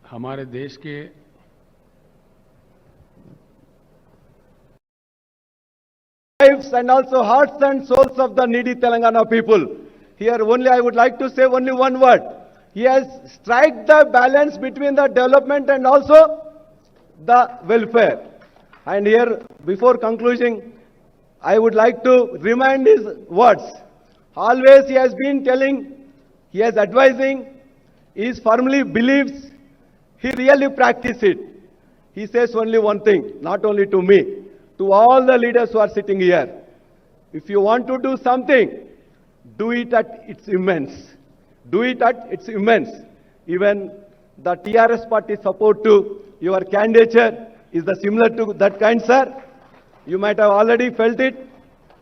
हमारे देश के lives and also hearts and souls of the needy Telangana people. Here only I would like to say only one word. He has struck the balance between the development and also the welfare. And here, before concluding, I would like to remind his words. Always he has been telling, he is advising, he firmly believes, he really practices it. He says only one thing, not only to me, to all the leaders who are sitting here. If you want to do something, do it at its immense. Do it at its immense. Even the TRS party support to your candidature is the similar to that kind, sir. You might have already felt it.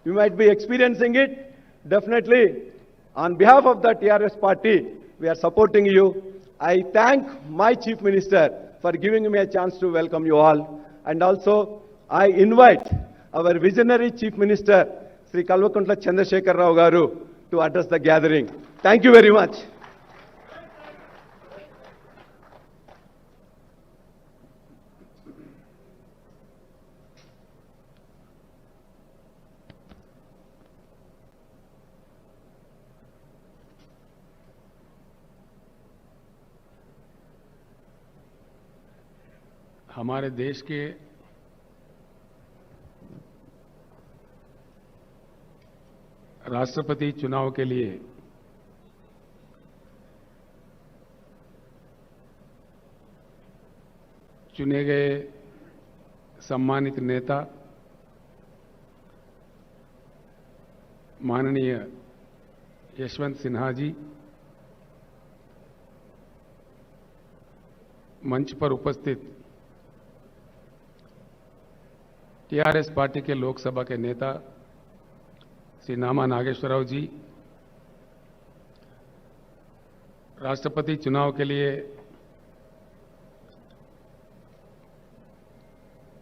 You might be experiencing it. Definitely, on behalf of the TRS party, we are supporting you. I thank my Chief Minister for giving me a chance to welcome you all. And also, I invite our visionary Chief Minister, Sri Kalvakuntla Chandrasekhar Rao Garu, to address the gathering. Thank you very much. हमारे देश के राष्ट्रपति चुनाव के लिए चुने गए सम्मानित नेता माननीय यशवंत सिन्हा जी, मंच पर उपस्थित टीआरएस पार्टी के लोकसभा के नेता श्री नामा नागेश्वरराव जी, राष्ट्रपति चुनाव के लिए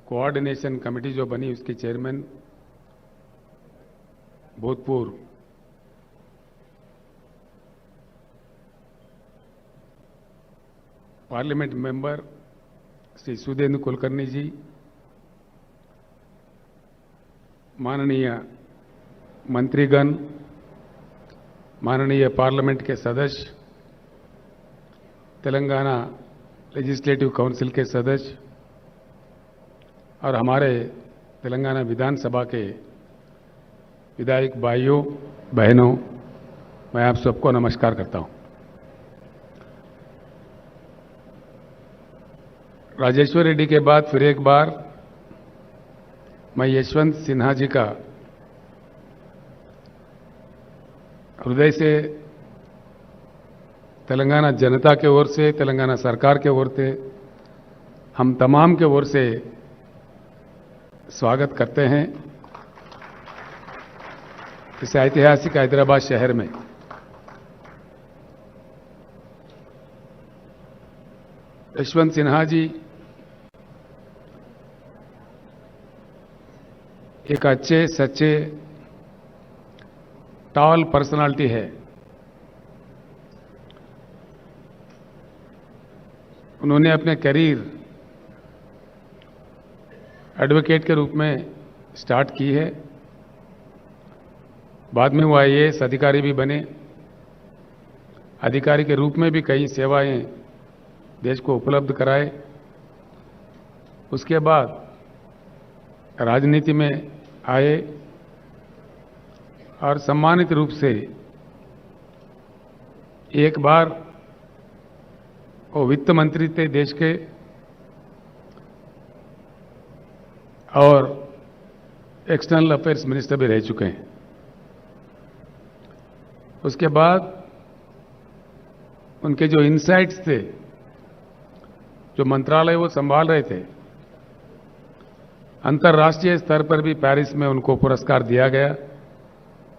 कोऑर्डिनेशन कमेटी जो बनी उसकी चेयरमैन भूतपूर्व पार्लियामेंट मेंबर श्री सुधींद्र कुलकर्णी जी, माननीय मंत्रीगण, माननीय पार्लियामेंट के सदस्य, तेलंगाना लेजिस्लेटिव काउंसिल के सदस्य और हमारे तेलंगाना विधानसभा के विधायक भाइयों बहनों, मैं आप सबको नमस्कार करता हूं। राजेश्वर रेड्डी के बाद फिर एक बार मैं यशवंत सिन्हा जी का हृदय से तेलंगाना जनता के ओर से, तेलंगाना सरकार के ओर से, हम तमाम के ओर से स्वागत करते हैं इस ऐतिहासिक हैदराबाद शहर में। यशवंत सिन्हा जी एक अच्छे सच्चे टॉल पर्सनालिटी है। उन्होंने अपने करियर एडवोकेट के रूप में स्टार्ट की है, बाद में वो आईएएस अधिकारी भी बने, अधिकारी के रूप में भी कई सेवाएं देश को उपलब्ध कराए। उसके बाद राजनीति में आए और सम्मानित रूप से एक बार वो वित्त मंत्री थे देश के और एक्सटर्नल अफेयर्स मिनिस्टर भी रह चुके हैं। उसके बाद उनके जो इनसाइट्स थे, जो मंत्रालय वो संभाल रहे थे, अंतर्राष्ट्रीय स्तर पर भी पेरिस में उनको पुरस्कार दिया गया,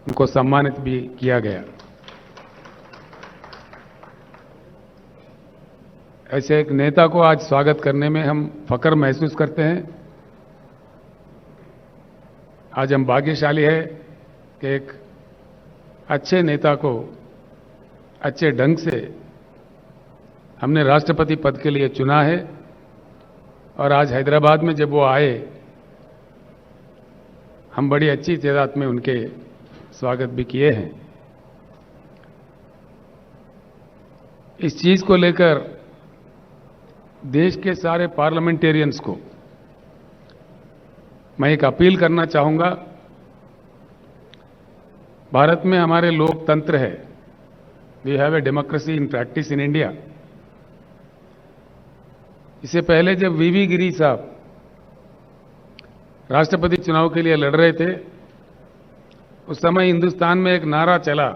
उनको सम्मानित भी किया गया। ऐसे एक नेता को आज स्वागत करने में हम फख्र महसूस करते हैं। आज हम भाग्यशाली है कि एक अच्छे नेता को अच्छे ढंग से हमने राष्ट्रपति पद के लिए चुना है और आज हैदराबाद में जब वो आए, हम बड़ी अच्छी तादाद में उनके स्वागत भी किए हैं। इस चीज को लेकर देश के सारे पार्लियामेंटेरियंस को मैं एक अपील करना चाहूंगा। भारत में हमारे लोकतंत्र है, we have a democracy in practice in India. इससे पहले जब वीवी गिरी साहब राष्ट्रपति चुनाव के लिए लड़ रहे थे, उस समय हिंदुस्तान में एक नारा चला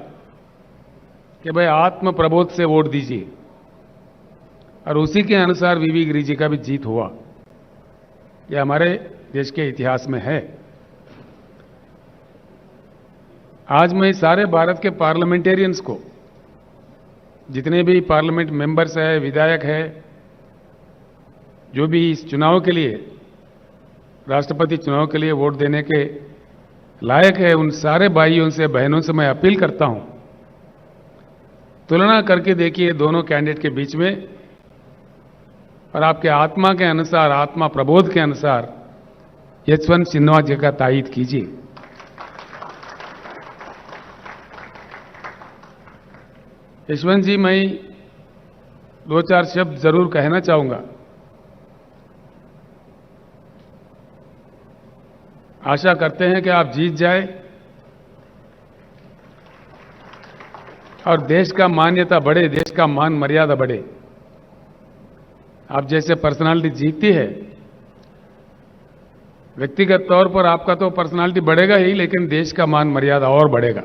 कि भाई आत्म प्रबोध से वोट दीजिए, और उसी के अनुसार वीवी गिरी जी का भी जीत हुआ। यह हमारे देश के इतिहास में है। आज मैं सारे भारत के पार्लियामेंटेरियंस को, जितने भी पार्लियामेंट मेंबर्स हैं, विधायक हैं, जो भी इस चुनाव के लिए, राष्ट्रपति चुनाव के लिए वोट देने के लायक है, उन सारे भाइयों से, बहनों से मैं अपील करता हूं, तुलना करके देखिए दोनों कैंडिडेट के बीच में, और आपके आत्मा के अनुसार, आत्मा प्रबोध के अनुसार यशवंत सिन्हा जी का तायीद कीजिए। यशवंत जी, मैं दो चार शब्द जरूर कहना चाहूंगा। आशा करते हैं कि आप जीत जाए और देश का मान्यता बढ़े, देश का मान मर्यादा बढ़े। आप जैसे पर्सनालिटी जीतती है, व्यक्तिगत तौर पर आपका तो पर्सनालिटी बढ़ेगा ही, लेकिन देश का मान मर्यादा और बढ़ेगा।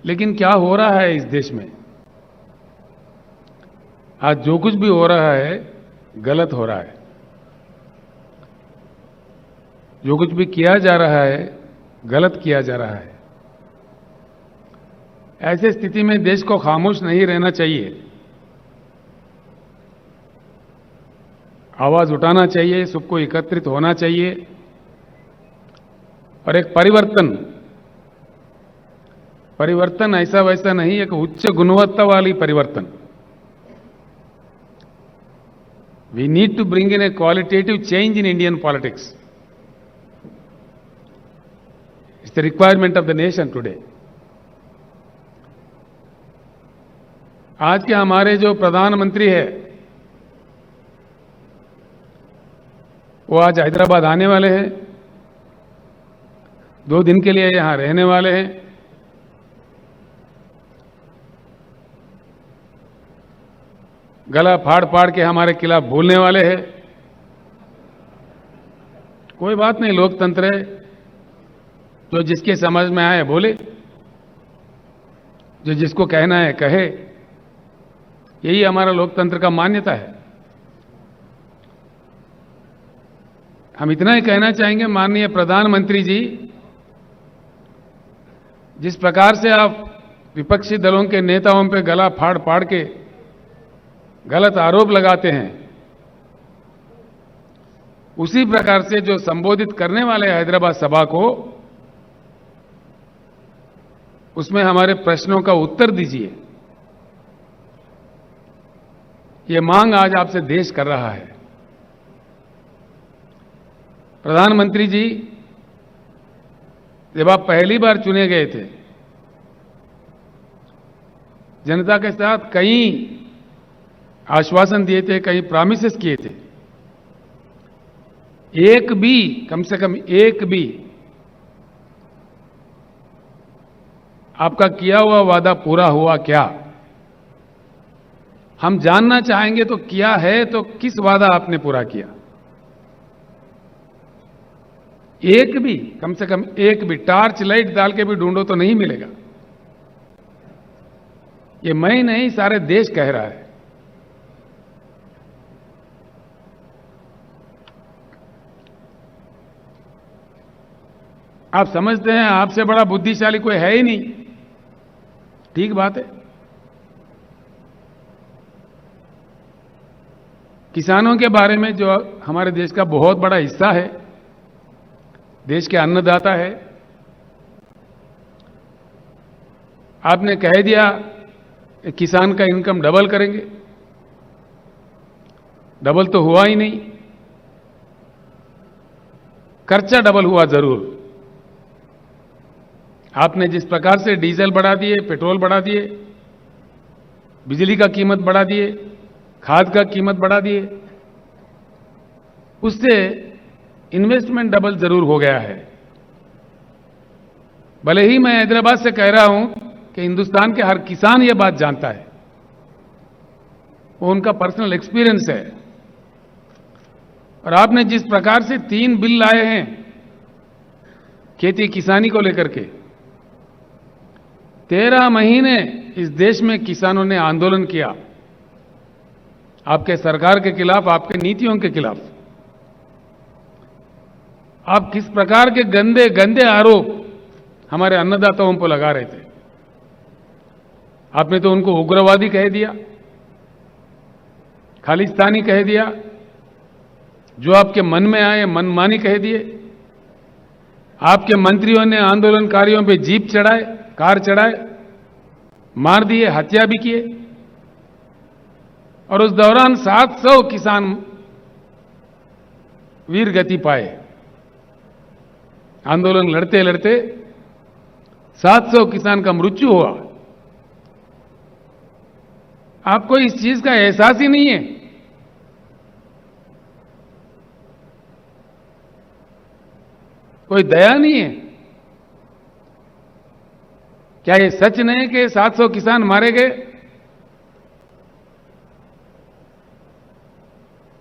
लेकिन क्या हो रहा है इस देश में? आज जो कुछ भी हो रहा है गलत हो रहा है। जो कुछ भी किया जा रहा है गलत किया जा रहा है। ऐसे स्थिति में देश को खामोश नहीं रहना चाहिए, आवाज उठाना चाहिए, सबको एकत्रित होना चाहिए और एक परिवर्तन ऐसा वैसा नहीं, एक उच्च गुणवत्ता वाली परिवर्तन। We need to bring in a qualitative change in Indian politics. It's the requirement of the nation today. आज के हमारे जो प्रधानमंत्री है, वो आज हैदराबाद आने वाले हैं, 2 दिन के लिए यहां रहने वाले हैं। गला फाड़ फाड़ के हमारे खिलाफ बोलने वाले हैं। कोई बात नहीं, लोकतंत्र है, जो जिसके समझ में आए बोले, जो जिसको कहना है कहे। यही हमारा लोकतंत्र का मान्यता है। हम इतना ही कहना चाहेंगे, माननीय प्रधानमंत्री जी, जिस प्रकार से आप विपक्षी दलों के नेताओं पे गला फाड़ फाड़ के गलत आरोप लगाते हैं, उसी प्रकार से जो संबोधित करने वाले हैदराबाद सभा को, उसमें हमारे प्रश्नों का उत्तर दीजिए। ये मांग आज आपसे देश कर रहा है। प्रधानमंत्री जी, जब आप पहली बार चुने गए थे, जनता के साथ कई आश्वासन दिए थे, कई प्रॉमिसेस किए थे। एक भी, कम से कम एक भी आपका किया हुआ वादा पूरा हुआ क्या? हम जानना चाहेंगे तो किया है तो किस वादा आपने पूरा किया? एक भी, कम से कम एक भी टार्च लाइट डाल के भी ढूंढो तो नहीं मिलेगा। ये मैं नहीं, सारे देश कह रहा है। आप समझते हैं आपसे बड़ा बुद्धिशाली कोई है ही नहीं। ठीक बात है। किसानों के बारे में, जो हमारे देश का बहुत बड़ा हिस्सा है, देश के अन्नदाता है, आपने कह दिया किसान का इनकम डबल करेंगे। डबल तो हुआ ही नहीं, खर्चा डबल हुआ जरूर। आपने जिस प्रकार से डीजल बढ़ा दिए, पेट्रोल बढ़ा दिए, बिजली का कीमत बढ़ा दिए, खाद का कीमत बढ़ा दिए, उससे इन्वेस्टमेंट डबल जरूर हो गया है। भले ही मैं हैदराबाद से कह रहा हूं कि हिंदुस्तान के हर किसान ये बात जानता है, वो उनका पर्सनल एक्सपीरियंस है। और आपने जिस प्रकार से 3 बिल लाए हैं खेती किसानी को लेकर के, 13 महीने इस देश में किसानों ने आंदोलन किया आपके सरकार के खिलाफ, आपके नीतियों के खिलाफ। आप किस प्रकार के गंदे गंदे आरोप हमारे अन्नदाताओं पर लगा रहे थे। आपने तो उनको उग्रवादी कह दिया, खालिस्तानी कह दिया, जो आपके मन में आए मनमानी कह दिए। आपके मंत्रियों ने आंदोलनकारियों पे जीप चढ़ाए, कार चढ़ाए, मार दिए, हत्या भी किए। और उस दौरान 700 किसान वीर गति पाए। आंदोलन लड़ते लड़ते 700 किसान का मृत्यु हुआ। आपको इस चीज का एहसास ही नहीं है। कोई दया नहीं है। क्या ये सच नहीं कि 700 किसान मारे गए?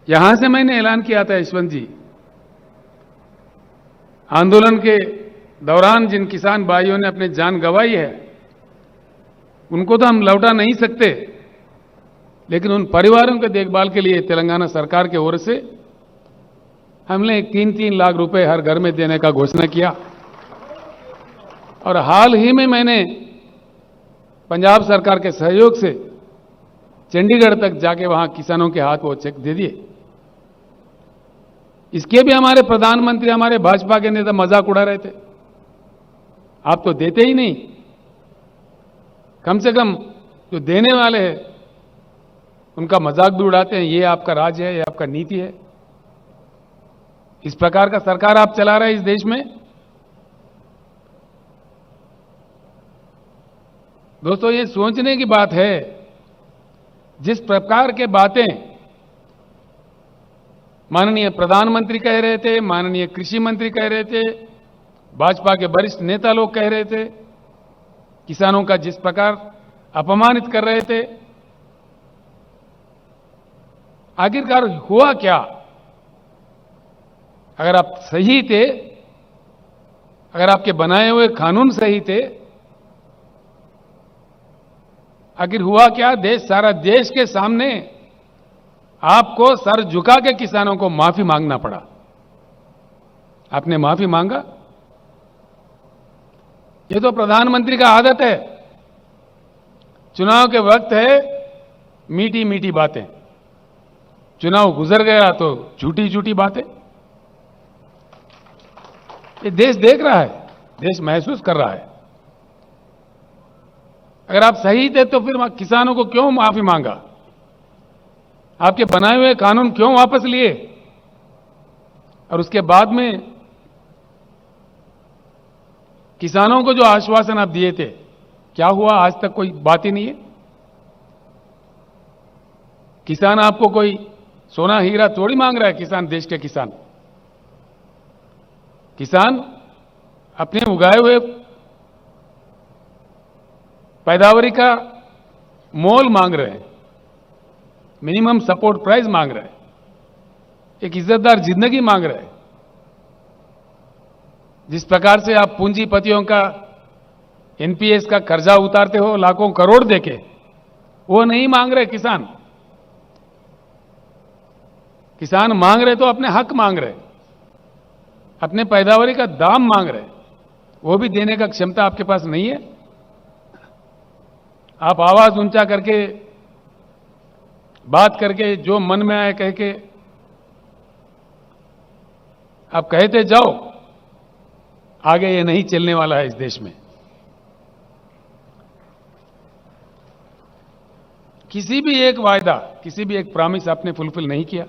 यहां से मैंने ऐलान किया था, यशवंत जी, आंदोलन के दौरान जिन किसान भाइयों ने अपनी जान गंवाई है, उनको तो हम लौटा नहीं सकते, लेकिन उन परिवारों के देखभाल के लिए तेलंगाना सरकार की ओर से हमने 3-3 लाख रुपए हर घर में देने का घोषणा किया। और हाल ही में मैंने पंजाब सरकार के सहयोग से चंडीगढ़ तक जाके वहां किसानों के हाथ वो चेक दे दिए। इसके भी हमारे प्रधानमंत्री, हमारे भाजपा के नेता मजाक उड़ा रहे थे, आप तो देते ही नहीं। कम से कम जो देने वाले हैं उनका मजाक भी उड़ाते हैं। ये आपका राज है, ये आपका नीति है। इस प्रकार का सरकार आप चला रहे हैं इस देश में। दोस्तों, ये सोचने की बात है, जिस प्रकार के बातें माननीय प्रधानमंत्री कह रहे थे, माननीय कृषि मंत्री कह रहे थे, भाजपा के वरिष्ठ नेता लोग कह रहे थे, किसानों का जिस प्रकार अपमानित कर रहे थे, आखिरकार हुआ क्या? अगर आप सही थे, अगर आपके बनाए हुए कानून सही थे, आखिर हुआ क्या? सारा देश के सामने आपको सर झुका के किसानों को माफी मांगना पड़ा। आपने माफी मांगा? ये तो प्रधानमंत्री का आदत है। चुनाव के वक्त है मीठी मीठी बातें, चुनाव गुजर गया तो झूठी झूठी बातें। ये देश देख रहा है, देश महसूस कर रहा है। अगर आप सही थे तो फिर किसानों को क्यों माफी मांगा? आपके बनाए हुए कानून क्यों वापस लिए? और उसके बाद में किसानों को जो आश्वासन आप दिए थे, क्या हुआ? आज तक कोई बात ही नहीं है। किसान आपको कोई सोना हीरा थोड़ी मांग रहा है। किसान, देश के किसान, किसान अपने उगाए हुए पैदावारी का मोल मांग रहे हैं, मिनिमम सपोर्ट प्राइस मांग रहे हैं, एक इज्जतदार जिंदगी मांग रहे हैं। जिस प्रकार से आप पूंजीपतियों का एनपीएस का कर्जा उतारते हो लाखों करोड़ देके, वो नहीं मांग रहे किसान। किसान मांग रहे तो अपने हक मांग रहे, अपने पैदावारी का दाम मांग रहे, वो भी देने का क्षमता आपके पास नहीं है। आप आवाज ऊंचा करके, बात करके, जो मन में आए कह के आप कहते जाओ, आगे ये नहीं चलने वाला है इस देश में। किसी भी एक वायदा, किसी भी एक प्रॉमिस आपने फुलफिल नहीं किया।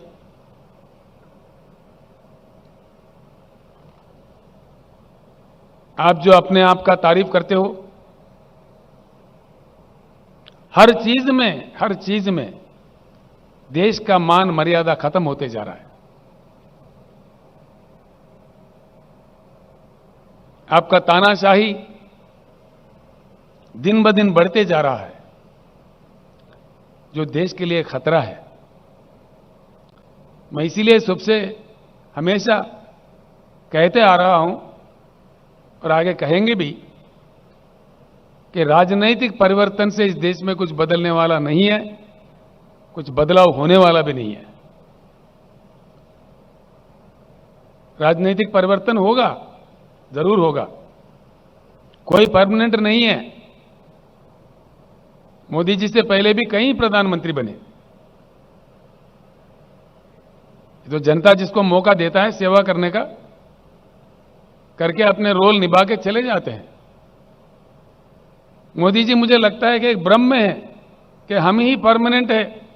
आप जो अपने आप का तारीफ करते हो, हर चीज में देश का मान मर्यादा खत्म होते जा रहा है। आपका तानाशाही दिन ब दिन बढ़ते जा रहा है, जो देश के लिए खतरा है। मैं इसीलिए सबसे हमेशा कहते आ रहा हूं और आगे कहेंगे भी कि राजनीतिक परिवर्तन से इस देश में कुछ बदलने वाला नहीं है, कुछ बदलाव होने वाला भी नहीं है। राजनीतिक परिवर्तन होगा, जरूर होगा, कोई परमानेंट नहीं है। मोदी जी से पहले भी कई प्रधानमंत्री बने। तो जनता जिसको मौका देता है सेवा करने का, करके अपने रोल निभा के चले जाते हैं। मोदी जी मुझे लगता है कि एक भ्रम में है कि हम ही परमानेंट है,